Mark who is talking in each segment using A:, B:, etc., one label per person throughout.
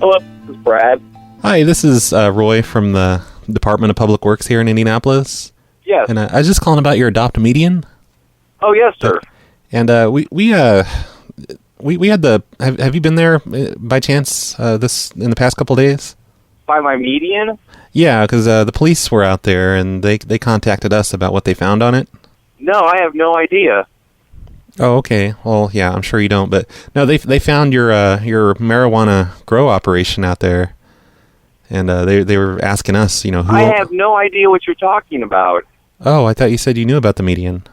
A: Hello, this is Brad.
B: Hi, this is Roy from the Department of Public Works here in Indianapolis.
A: Yes.
B: And I was just calling about your adopt a median.
A: Oh, yes, sir.
B: And we had the. Have you been there by chance in the past couple days?
A: By my median?
B: Yeah, because the police were out there and they contacted us about what they found on it.
A: No, I have no idea.
B: Oh, okay. Well, yeah, I'm sure you don't, but no, they found your marijuana grow operation out there, and they were asking us, who.
A: I have no idea what you're talking about.
B: Oh, I thought you said you knew about the median.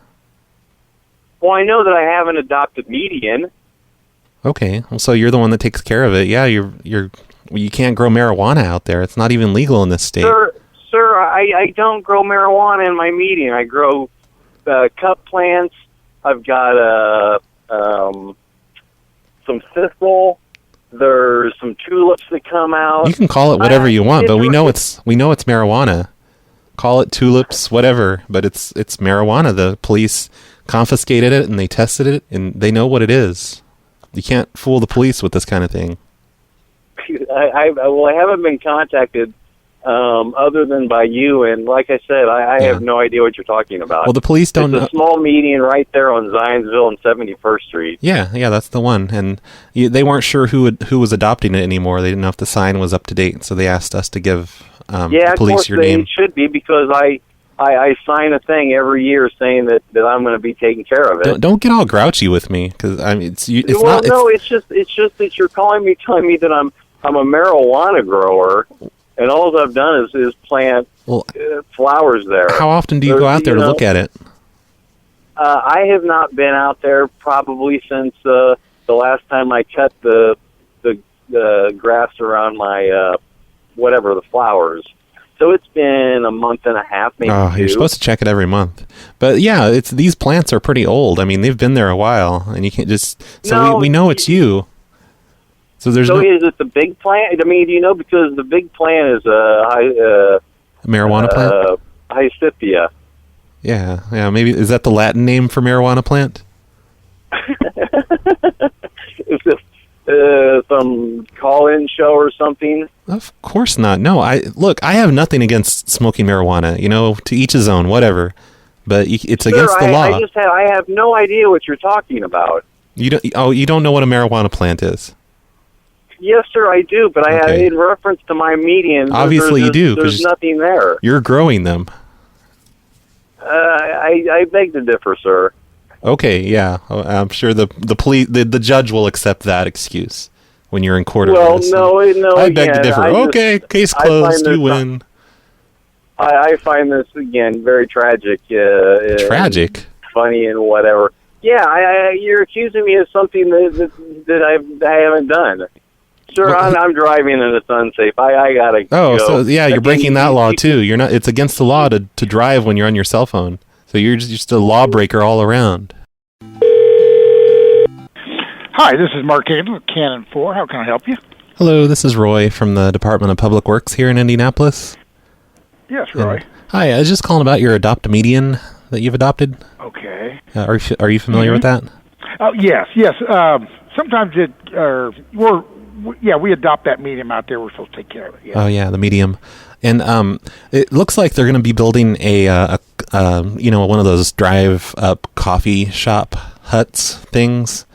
A: Well, I know that I have an adopted median.
B: Okay, well, so you're the one that takes care of it. Yeah, you can't grow marijuana out there. It's not even legal in this state.
A: Sir, I don't grow marijuana in my median. I grow cup plants. I've got some thistle. There's some tulips that come out.
B: You can call it whatever you want, but we know it's marijuana. Call it tulips, whatever, but it's marijuana. The police confiscated it and they tested it, and they know what it is. You can't fool the police with this kind of thing.
A: I haven't been contacted other than by you, and like I said, I have no idea what you're talking about.
B: Well, the police don't know.
A: It's a small median right there on Zionsville and 71st Street.
B: Yeah, that's the one. And they weren't sure who was adopting it anymore. They didn't know if the sign was up to date, so they asked us to give the police your name.
A: Yeah, of course they should be, because I sign a thing every year saying that I'm going to be taking care of it.
B: Don't get all grouchy with me, because I mean it's
A: just that you're telling me that I'm a marijuana grower. And all I've done is plant flowers there.
B: How often do you go out there to look at it?
A: I have not been out there probably since the last time I cut the grass around my the flowers. So it's been a month and a half, maybe.
B: Oh, you're supposed to check it every month. But yeah, these plants are pretty old. I mean, they've been there a while, and you can't just. So we know it's you. So is
A: it the big plant? I mean, because the big plant is
B: a marijuana plant?
A: Hyacithia.
B: Yeah. Maybe is that the Latin name for marijuana plant?
A: Is this some call-in show or something?
B: Of course not. No, I have nothing against smoking marijuana. To each his own, whatever. But it's against the law.
A: I have no idea what you're talking about.
B: You don't know what a marijuana plant is?
A: Yes, sir, I do, but I have in reference to my median.
B: Obviously, you do.
A: There's nothing there.
B: You're growing them.
A: I beg to differ, sir.
B: Okay, yeah, I'm sure the judge will accept that excuse when you're in court.
A: Well, no.
B: I beg to differ. Case closed. You win.
A: I find this again very tragic.
B: Tragic.
A: Funny and whatever. Yeah, you're accusing me of something that I haven't done. Sir, I'm driving and it's unsafe. I gotta go.
B: So yeah, you're breaking that law too. You're not. It's against the law to drive when you're on your cell phone. So you're just a lawbreaker all around.
C: Hi, this is Mark Caden with Cannon 4. How can I help you?
B: Hello, this is Roy from the Department of Public Works here in Indianapolis.
C: Yes, Roy.
B: And, hi, I was just calling about your adopt a median that you've adopted.
C: Okay.
B: Are you familiar with that?
C: Oh, yes. Sometimes we adopt that medium out there. We're supposed to take care of it. Yeah.
B: Oh yeah, the medium, and it looks like they're going to be building a one of those drive-up coffee shop huts things.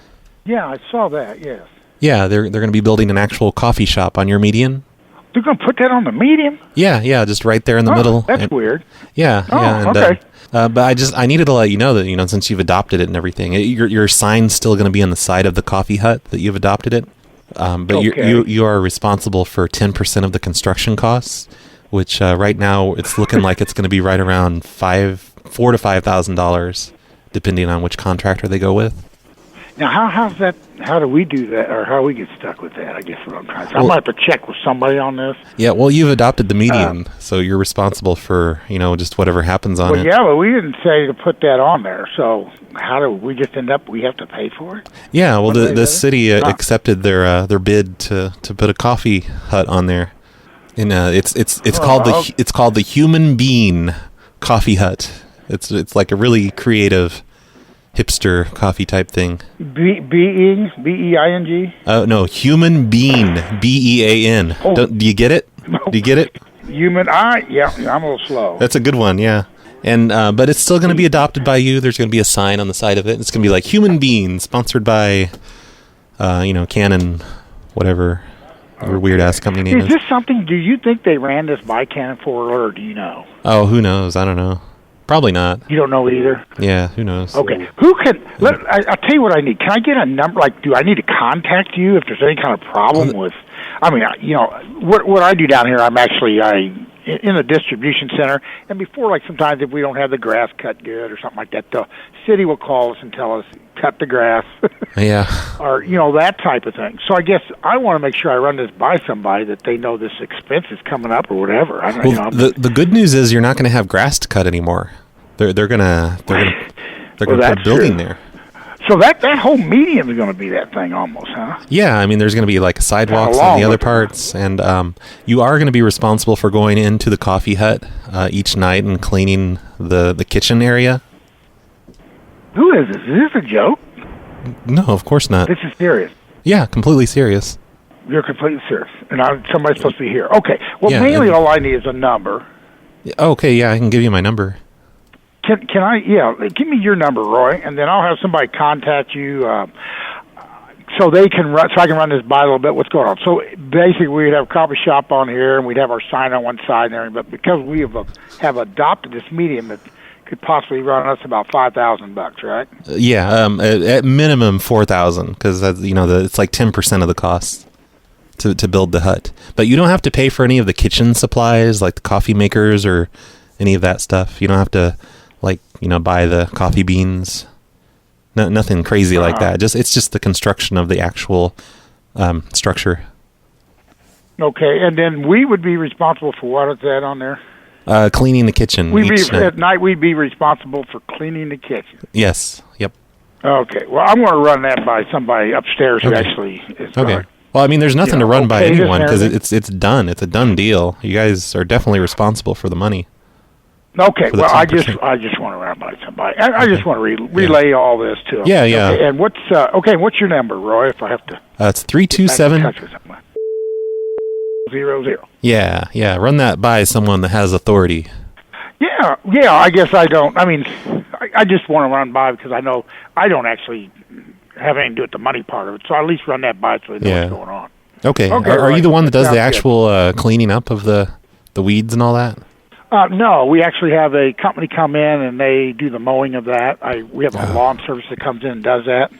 C: Yeah, I saw that. Yes.
B: Yeah, they're going to be building an actual coffee shop on your median.
C: They're going to put that on the median?
B: Yeah, just right there in the middle.
C: That's weird.
B: Yeah.
C: Okay.
B: But I needed to let you know that since you've adopted it and everything, your sign's still going to be on the side of the coffee hut that you've adopted it. But you are responsible for 10% of the construction costs, which right now it's looking like it's going to be right around $4,000 to $5,000, depending on which contractor they go with.
C: Now, how do we do that, or how do we get stuck with that? I guess what I'm trying to say. I might have to check with somebody on this.
B: Yeah, well, you've adopted the median, so you're responsible for, just whatever happens on it.
C: Yeah, but we didn't say to put that on there, so how do we just end up, we have to pay for it?
B: Yeah, well, the city accepted their bid to put a coffee hut on there. And it's called the Human Bean Coffee Hut. It's like a really creative hipster coffee type thing.
C: Being? B-E-I-N-G?
B: No, human bean. B-E-A-N.
C: Oh.
B: Do you get it? Do you get it?
C: Human eye? Yeah, I'm a little slow.
B: That's a good one, yeah. And but it's still going to be adopted by you. There's going to be a sign on the side of it. It's going to be like Human Bean, sponsored by, Canon, whatever your weird-ass company name is.
C: Is this something, do you think they ran this by Canon for, or do you know?
B: Oh, who knows? I don't know. Probably not.
C: You don't know either?
B: Yeah, who knows?
C: Okay. Who can, I'll tell you what I need. Can I get a number, do I need to contact you if there's any kind of problem with, what I do down here, I'm actually, in a distribution center, and before, sometimes if we don't have the grass cut good or something like that, the city will call us and tell us, cut the grass.
B: Yeah.
C: Or, that type of thing. So I guess I want to make sure I run this by somebody that they know this expense is coming up or whatever.
B: The good news is you're not going to have grass to cut anymore. They're going to put a building there.
C: So that whole medium is going to be that thing almost, huh?
B: Yeah, there's going to be sidewalks on the other parts, and you are going to be responsible for going into the coffee hut each night and cleaning the kitchen area.
C: Who is this? Is this a joke?
B: No, of course not.
C: This is serious.
B: Yeah, completely serious.
C: You're completely serious, and somebody's supposed to be here. Okay, well, mainly all I need is a number.
B: Okay, yeah, I can give you my number.
C: Can I? Yeah, give me your number, Roy, and then I'll have somebody contact you, so they can run. So I can run this by a little bit. What's going on? So basically, we'd have a coffee shop on here, and we'd have our sign on one side and everything. But because we have adopted this medium, it could possibly run us about $5,000, right?
B: Yeah, at minimum $4,000, because it's like 10% of the cost to build the hut. But you don't have to pay for any of the kitchen supplies, like the coffee makers or any of that stuff. You don't have to buy the coffee beans. No, nothing crazy like that. It's just the construction of the actual structure.
C: Okay, and then we would be responsible for what is that on there?
B: Cleaning the kitchen.
C: At night we'd be responsible for cleaning the kitchen.
B: Yes. Yep.
C: Okay. Well, I'm going to run that by somebody upstairs who actually is.
B: Okay. Well, there's nothing to run by anyone because it's done. It's a done deal. You guys are definitely responsible for the money.
C: Okay, well, I just want to run by somebody. I just want to relay all this to them.
B: Yeah, yeah.
C: Okay, and what's your number, Roy? If I have to,
B: it's 327
C: 00.
B: Yeah. Run that by someone that has authority.
C: Yeah. I guess I don't. I just want to run by because I know I don't actually have anything to do with the money part of it. So I at least run that by so they know what's going on.
B: Okay. Are you the one that does the actual cleaning up of the weeds and all that?
C: No, we actually have a company come in and they do the mowing of that. We have a lawn service that comes in and does that.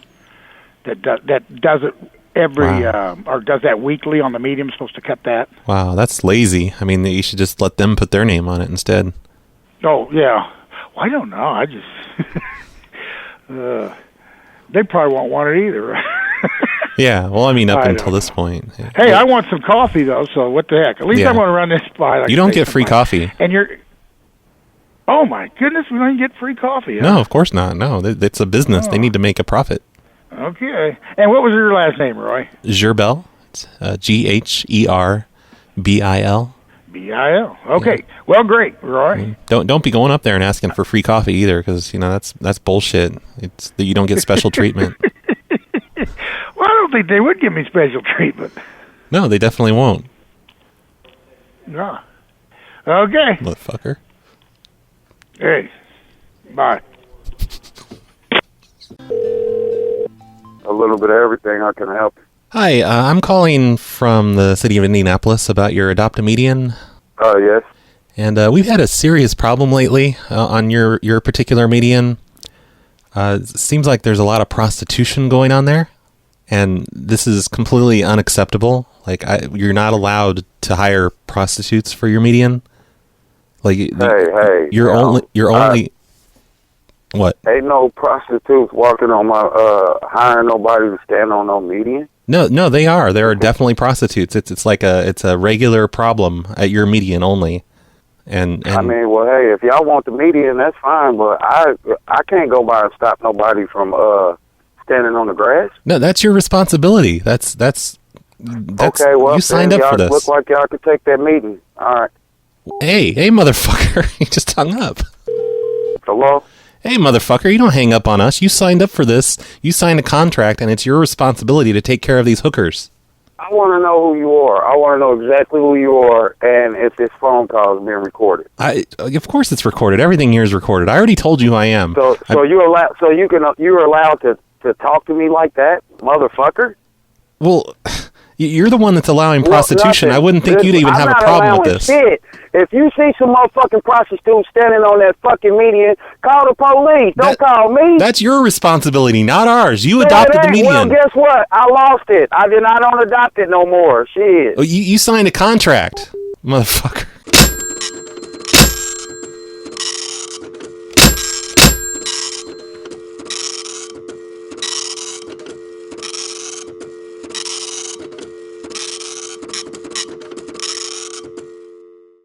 C: That does it every or does that weekly on the medium. Supposed to cut that. Wow,
B: that's lazy. You should just let them put their name on it instead.
C: Oh yeah, well, I don't know. I just they probably won't want it either.
B: Yeah, well, up until this point. Yeah.
C: Hey, I want some coffee, though, so what the heck? At least I'm going to run this by.
B: You don't get free coffee.
C: And oh, my goodness, we don't get free coffee.
B: No, of course not. No, it's a business. They need to make a profit.
C: Okay. And what was your last name, Roy?
B: Gerbel. It's Gherbil.
C: B-I-L. Okay. Yeah. Well, great, Roy.
B: Don't be going up there and asking for free coffee either, because, that's bullshit. It's that you don't get special treatment.
C: Well, I don't think they would give me special treatment.
B: No, they definitely won't.
C: No. Okay.
B: Motherfucker.
C: Hey. Bye.
A: A little bit of everything. How can I help?
B: Hi, I'm calling from the city of Indianapolis about your Adopt-A-Median.
A: Yes.
B: And we've had a serious problem lately on your particular median. It seems like there's a lot of prostitution going on there. And this is completely unacceptable. You're not allowed to hire prostitutes for your median. You're only. What?
A: Ain't no prostitutes walking on my hiring nobody to stand on no median.
B: No, they are. There are definitely prostitutes. It's a regular problem at your median only. And
A: well, hey, if y'all want the median, that's fine. But I can't go by and stop nobody from standing on the grass.
B: No, that's your responsibility. That's okay. Well, you signed up for this.
A: Look like y'all could take that meeting. All right.
B: Hey, motherfucker! You just hung up.
A: Hello.
B: Hey, motherfucker, you don't hang up on us. You signed up for this. You signed a contract, and it's your responsibility to take care of these hookers.
D: I want to know who you are. I want to know exactly who you are, and if this phone call is being recorded.
B: Of course, it's recorded. Everything here is recorded. I already told you who I am.
D: You're allowed to talk to me like that, motherfucker?
B: Well, you're the one that's allowing prostitution. I wouldn't think you'd even have a problem with this.
D: Shit. If you see some motherfucking prostitutes standing on that fucking median, call the police. Don't call me.
B: That's your responsibility, not ours. You adopted the median.
D: Well, guess what? I lost it. I don't adopt it no more. Shit.
B: You signed a contract, motherfucker.